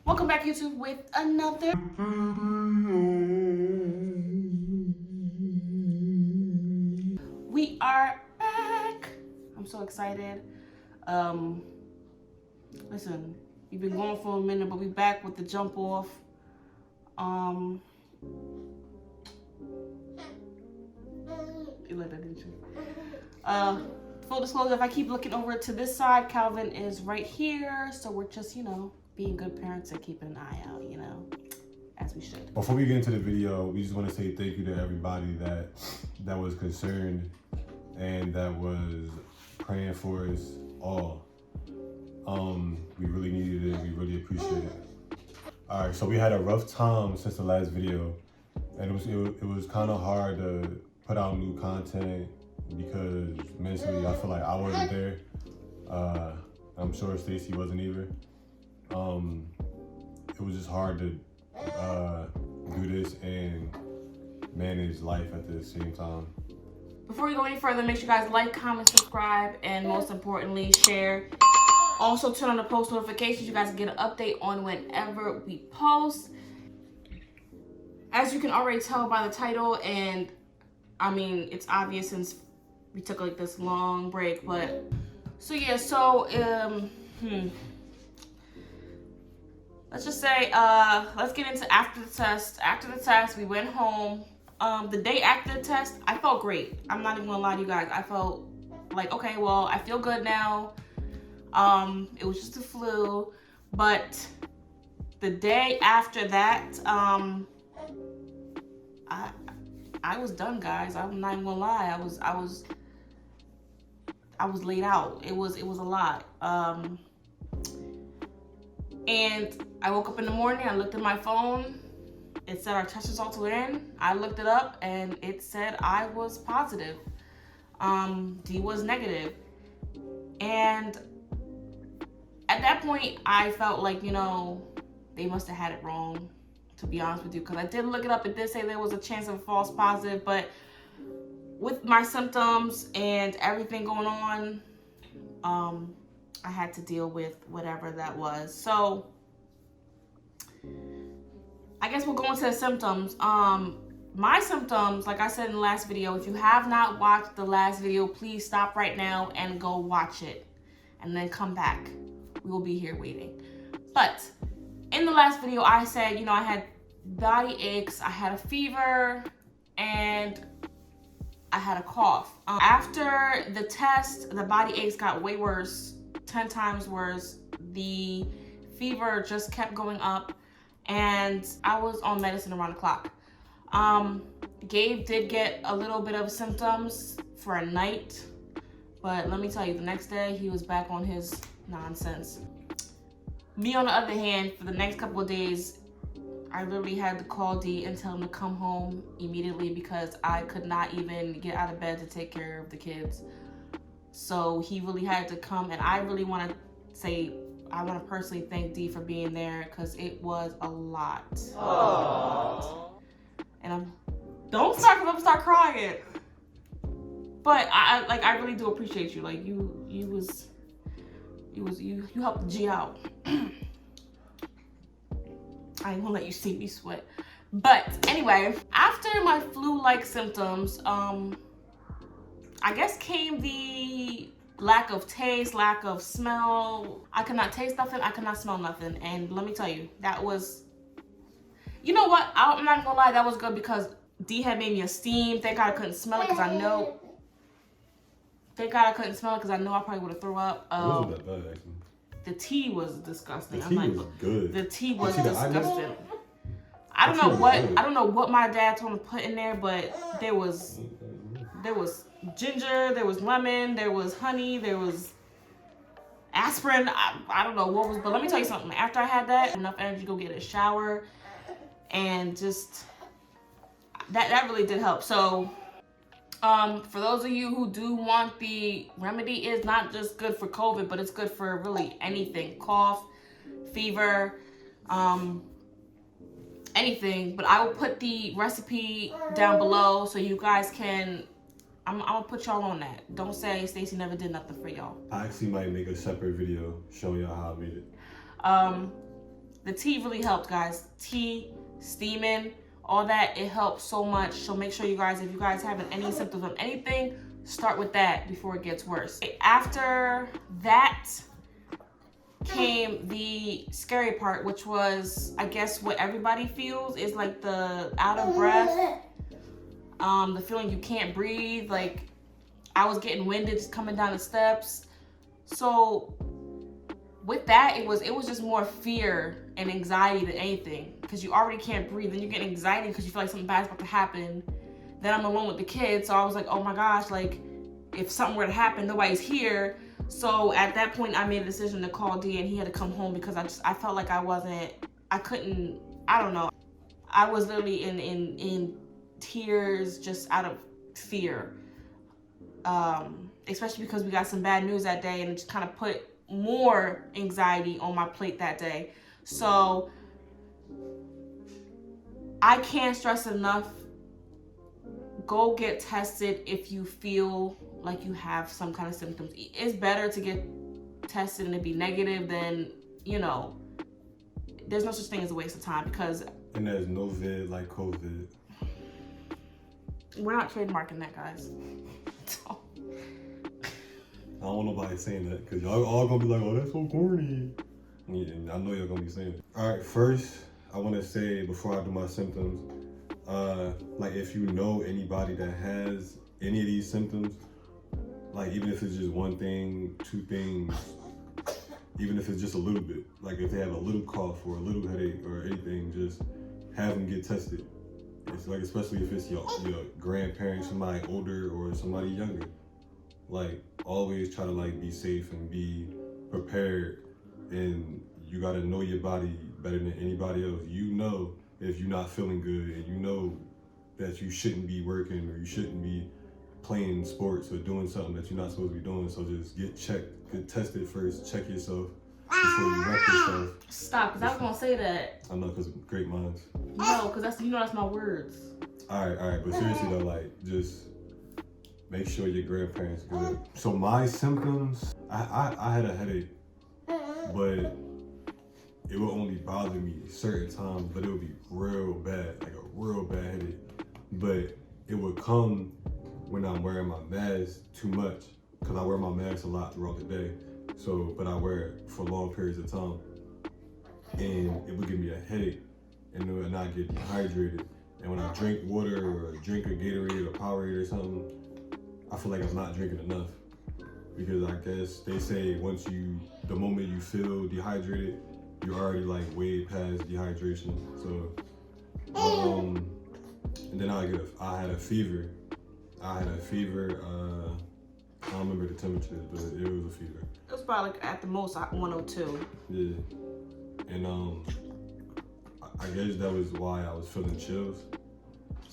Welcome back, YouTube, with another we are back. I'm so excited. Listen, we've been going for a minute, but we back with the jump off. You like that, didn't you? Full disclosure, if I keep looking over to this side, Calvin is right here, so we're just, being good parents and keeping an eye out, as we should. Before we get into the video, we just want to say thank you to everybody that was concerned and that was praying for us all. We really needed it. We really appreciate it. All right, so we had a rough time since the last video, and it was kind of hard to put out new content because mentally I feel like I wasn't there. I'm sure Stacy wasn't either. It was just hard to do this and manage life at the same time. Before we go any further, make sure you guys like, comment, subscribe, and most importantly, share. Also, turn on the post notifications. You guys can get an update on whenever we post. As you can already tell by the title, and I mean, it's obvious since we took like this long break, but so yeah, let's just say, let's get into after the test. After the test, we went home. The day after the test, I felt great. I'm not even gonna lie to you guys. I felt like, okay, well, I feel good now. It was just a flu, but the day after that, I was done, guys. I'm not even gonna lie. I was laid out. It was a lot. And I woke up in the morning, I looked at my phone, it said our test results were in. I looked it up and it said I was positive. D was negative. And at that point, I felt like, they must have had it wrong, to be honest with you, because I did look it up. It did say there was a chance of a false positive, but with my symptoms and everything going on, I had to deal with whatever that was. So I guess we'll go into the symptoms. My symptoms, like I said in the last video, if you have not watched the last video, please stop right now and go watch it and then come back. We will be here waiting. But in the last video, I said, I had body aches, I had a fever, and I had a cough. After the test, the body aches got way worse, 10 times worse. The fever just kept going up, and I was on medicine around the clock. Gabe did get a little bit of symptoms for a night, but let me tell you, the next day he was back on his nonsense. Me, on the other hand, for the next couple of days, I literally had to call D and tell him to come home immediately because I could not even get out of bed to take care of the kids. So he really had to come, and I really want to personally thank D for being there because it was a lot. Aww. And don't start because I'm gonna start crying. But I really do appreciate you. Like you helped G out. I ain't gonna let you see me sweat. But anyway, after my flu-like symptoms, I guess came the lack of taste, lack of smell. I could not taste nothing, I could not smell nothing. And let me tell you, that was, you know what? I'm not gonna lie, that was good because D had made me a steam. Thank God I couldn't smell it because I know. Thank God I couldn't smell it because I know I probably would have threw up. It wasn't that bad, actually. The tea was disgusting. The tea was good. The tea was disgusting. I don't know what my dad told me to put in there, but there was ginger, there was lemon, there was honey, there was aspirin. I don't know what was, but let me tell you something. After I had that, enough energy to go get a shower, and just that really did help. So for those of you who do want, the remedy is not just good for COVID, but it's good for really anything. Cough, fever, anything. But I will put the recipe down below so you guys can, I'm gonna put y'all on that. Don't say Stacy never did nothing for y'all. I actually might make a separate video showing y'all how I made it. The tea really helped, guys. Tea, steaming, all that, it helps so much. So make sure you guys, if you guys having any symptoms of anything, start with that before it gets worse. After that came the scary part, which was, I guess, what everybody feels is like the out of breath, the feeling you can't breathe. Like, I was getting winded just coming down the steps. So with that, it was just more fear and anxiety than anything, because you already can't breathe, and you get anxiety because you feel like something bad's about to happen. Then I'm alone with the kids, so I was like, oh my gosh, like, if something were to happen, nobody's here. So at that point, I made a decision to call D, and he had to come home because I felt like I don't know. I was literally in tears just out of fear. Especially because we got some bad news that day, and it just kind of put more anxiety on my plate that day. So I can't stress enough, go get tested if you feel like you have some kind of symptoms. It's better to get tested and it be negative than, you know, there's no such thing as a waste of time, because... And there's no vid like COVID. We're not trademarking that, guys. So. I don't want nobody saying that, because y'all all gonna be like, oh, that's so corny. Yeah, I know y'all gonna be saying it. All right, first, I want to say, before I do my symptoms, like, if you know anybody that has any of these symptoms, like, even if it's just one thing, two things, even if it's just a little bit, like if they have a little cough or a little headache or anything, just have them get tested. It's like, especially if it's your grandparents, somebody older or somebody younger. Like, always try to like be safe and be prepared, and you gotta know your body better than anybody else. You know if you're not feeling good, and you know that you shouldn't be working or you shouldn't be playing sports or doing something that you're not supposed to be doing. So just get checked, get tested first, check yourself before you wreck yourself. Stop, because I was gonna say that. I know, because great minds. No, because that's my words. All right, but seriously though, like, just make sure your grandparents good. So my symptoms, I had a headache, but it would only bother me certain times, but it would be real bad, like a real bad headache. But it would come when I'm wearing my mask too much, because I wear my mask a lot throughout the day. So, but I wear it for long periods of time, and it would give me a headache, and then I get dehydrated. And when I drink water or drink a Gatorade or Powerade or something, I feel like I'm not drinking enough, because I guess they say the moment you feel dehydrated, you're already like way past dehydration. So, and then I had a fever. I don't remember the temperature, but it was a fever. It was probably like at the most 102. Yeah, and I guess that was why I was feeling chills.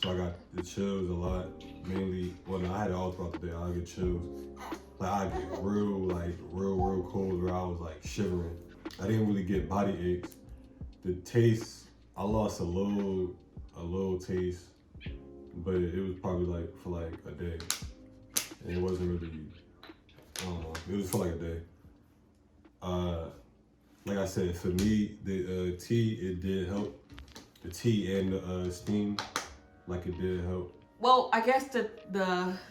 So I got the chills a lot, mainly. Well, no, I had it all throughout the day. I get chills. Like, I get real cold, where I was like shivering. I didn't really get body aches. The taste, I lost a little taste, but it was probably like for like a day, and it wasn't really, I don't know, it was for like a day. Like I said, for me, the tea, it did help. The tea and the steam, like, it did help. Well, I guess the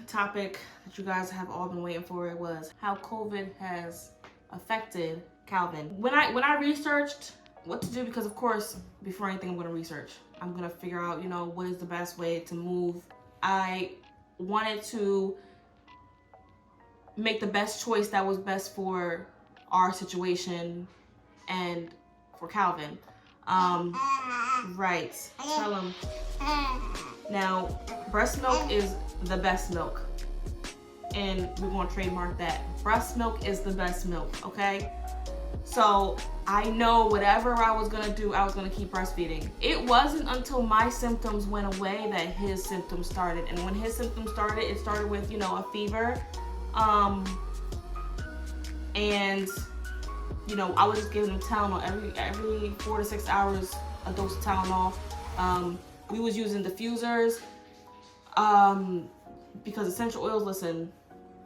topic that you guys have all been waiting for was how COVID has affected Calvin. When I researched what to do, because of course, before anything, I'm going to research. I'm going to figure out, you know, what is the best way to move. I wanted to make the best choice that was best for our situation and for Calvin. Right. Tell him. Now, breast milk is the best milk, and we're going to trademark that. Breast milk is the best milk, okay? So I know whatever I was gonna do, I was gonna keep breastfeeding. It wasn't until my symptoms went away that his symptoms started. And when his symptoms started, it started with, you know, a fever. And, you know, I was just giving him Tylenol every 4 to 6 hours, a dose of Tylenol. We was using diffusers, because essential oils, listen,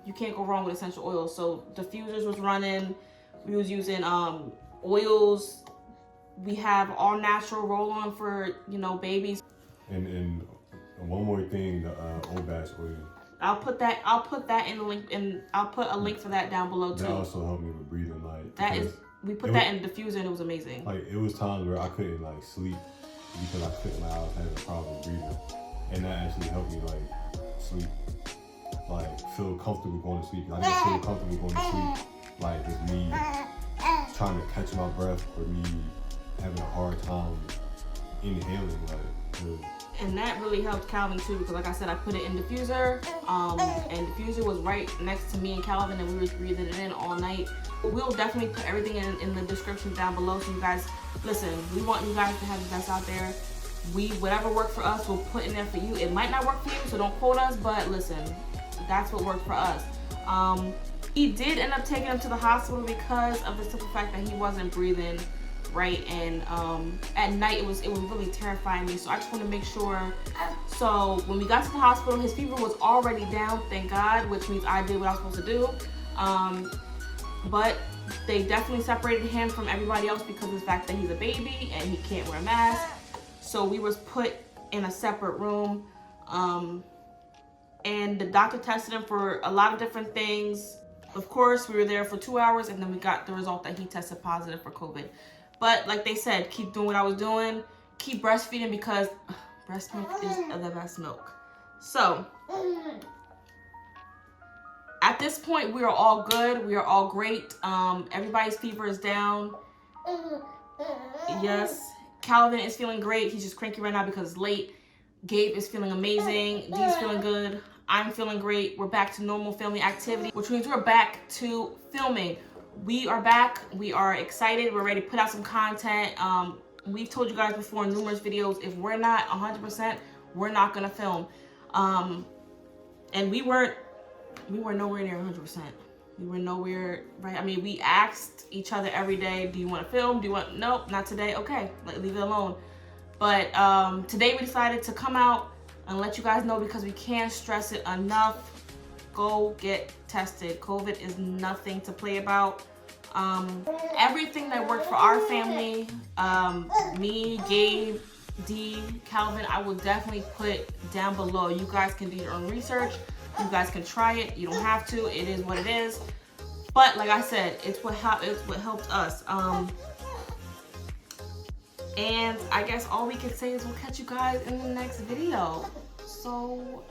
you can't go wrong with essential oils. So diffusers was running. We was using oils, We have all natural roll-on for, you know, babies. And one more thing, the Olbas oil. I'll put that in the link, and I'll put a link for that down below too. That also helped me with breathing. Like that is, we put that in the diffuser and it was amazing. Like it was times where I couldn't like sleep because I couldn't. Like I was having a problem breathing, and that actually helped me like sleep, like feel comfortable going to sleep. I didn't feel comfortable going to sleep, like with me trying to catch my breath or me having a hard time inhaling, like. And that really helped Calvin too, because like I said, I put it in diffuser, and diffuser was right next to me and Calvin, and we were breathing it in all night. We'll definitely put everything in the description down below, so you guys, listen, we want you guys to have the best out there. Whatever worked for us, we'll put in there for you. It might not work for you, so don't quote us, but listen, that's what worked for us. He did end up taking him to the hospital because of the simple fact that he wasn't breathing right, and at night it was really terrifying me, so I just want to make sure. So when we got to the hospital, his fever was already down, thank God, which means I did what I was supposed to do. But they definitely separated him from everybody else because of the fact that he's a baby and he can't wear a mask. So we was put in a separate room, and the doctor tested him for a lot of different things. Of course, we were there for 2 hours, and then we got the result that he tested positive for COVID. But like they said, keep doing what I was doing. Keep breastfeeding, because breast milk is the best milk. So at this point, we are all good. We are all great. Everybody's fever is down. Yes, Calvin is feeling great. He's just cranky right now because it's late. Gabe is feeling amazing. Dee's feeling good. I'm feeling great. We're back to normal family activity, which means we're back to filming. We are back. We are excited. We're ready to put out some content. We've told you guys before in numerous videos, if we're not 100%, we're not gonna film. And we were nowhere near 100%. We were nowhere, right? I mean, we asked each other every day, do you want to film? Do you want, nope, not today. Okay, leave it alone. But today we decided to come out and let you guys know, because we can't stress it enough. Go get tested. COVID is nothing to play about. Everything that worked for our family, me, Gabe, Dee, Calvin, I will definitely put down below. You guys can do your own research. You guys can try it. You don't have to. It is what it is. But like I said, it's what helped us. And I guess all we can say is we'll catch you guys in the next video. So